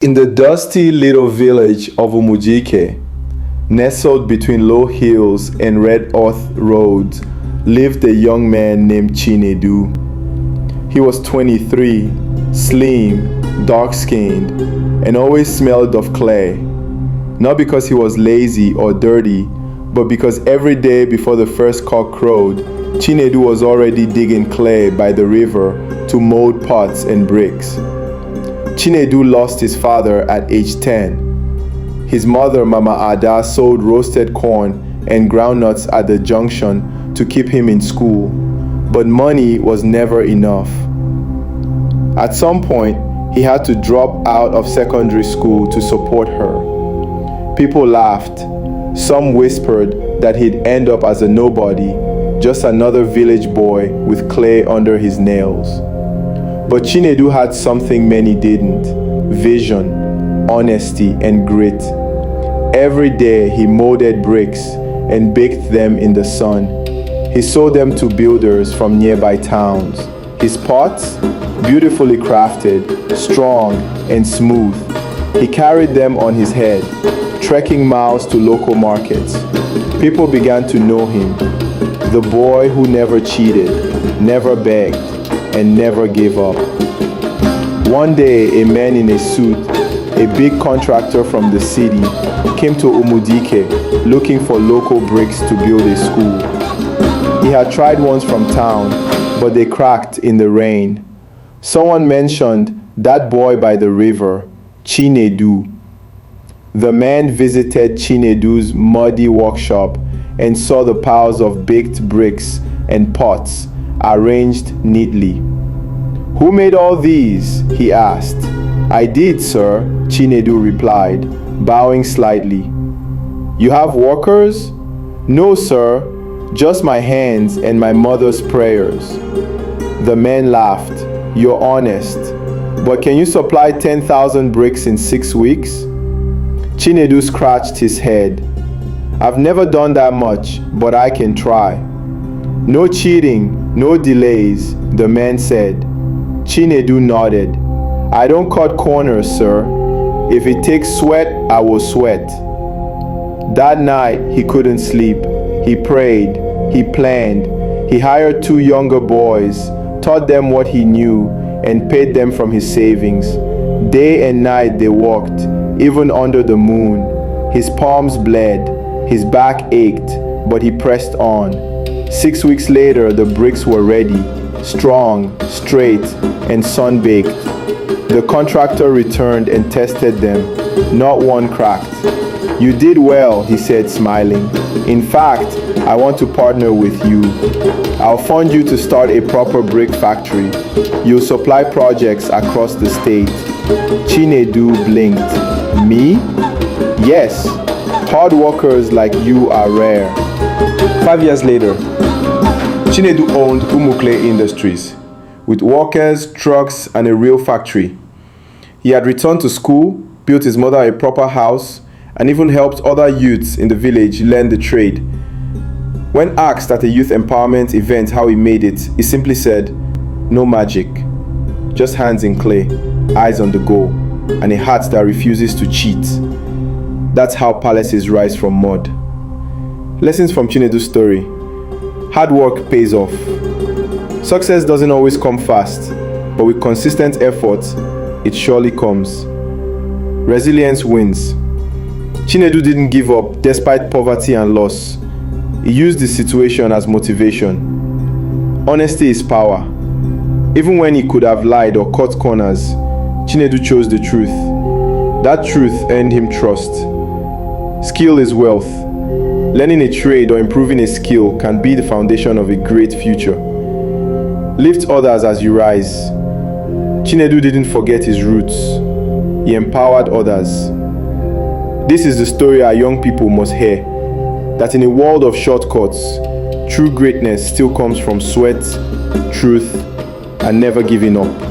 In the dusty little village of Umujike, nestled between low hills and red earth roads, lived a young man named Chinedu. He was 23, slim, dark-skinned, and always smelled of clay. Not because he was lazy or dirty, but because every day before the first cock crowed, Chinedu was already digging clay by the river to mold pots and bricks. Chinedu lost his father at age 10. His mother, Mama Ada, sold roasted corn and groundnuts at the junction to keep him in school, but money was never enough. At some point, he had to drop out of secondary school to support her. People laughed. Some whispered that he'd end up as a nobody, just another village boy with clay under his nails. But Chinedu had something many didn't: vision, honesty, and grit. Every day he molded bricks and baked them in the sun. He sold them to builders from nearby towns. His pots, beautifully crafted, strong, and smooth. He carried them on his head, trekking miles to local markets. People began to know him, the boy who never cheated, never begged, and never gave up. One day, a man in a suit, a big contractor from the city, came to Umudike looking for local bricks to build a school. He had tried ones from town, but they cracked in the rain. Someone mentioned that boy by the river, Chinedu. The man visited Chinedu's muddy workshop and saw the piles of baked bricks and pots arranged neatly. "Who made all these?" he asked. "I did, sir," Chinedu replied, bowing slightly. "You have workers?" "No, sir, just my hands and my mother's prayers." The man laughed. "You're honest, but can you supply 10,000 bricks in 6 weeks?" Chinedu scratched his head. "I've never done that much, but I can try." "No cheating, no delays," the man said. Chinedu nodded. "I don't cut corners, sir. If it takes sweat, I will sweat." That night, he couldn't sleep. He prayed, he planned, he hired 2 younger boys, taught them what he knew, and paid them from his savings. Day and night they worked, even under the moon. His palms bled, his back ached, but he pressed on. 6 weeks later, the bricks were ready, strong, straight, and sun-baked. The contractor returned and tested them. Not one cracked. "You did well," he said, smiling. "In fact, I want to partner with you. I'll fund you to start a proper brick factory. You'll supply projects across the state." Chinedu blinked. "Me? Yes. Hard workers like you are rare." 5 years later, Chinedu owned Umukle Industries, with workers, trucks, and a real factory. He had returned to school, built his mother a proper house, and even helped other youths in the village learn the trade. When asked at a youth empowerment event how he made it, he simply said, "No magic, just hands in clay, eyes on the goal, and a heart that refuses to cheat." That's how palaces rise from mud. Lessons from Chinedu's story. Hard work pays off. Success doesn't always come fast, but with consistent effort, it surely comes. Resilience wins. Chinedu didn't give up despite poverty and loss. He used the situation as motivation. Honesty is power. Even when he could have lied or cut corners, Chinedu chose the truth. That truth earned him trust. Skill is wealth. Learning a trade or improving a skill can be the foundation of a great future. Lift others as you rise. Chinedu didn't forget his roots. He empowered others. This is the story our young people must hear, that in a world of shortcuts, true greatness still comes from sweat, truth, and never giving up.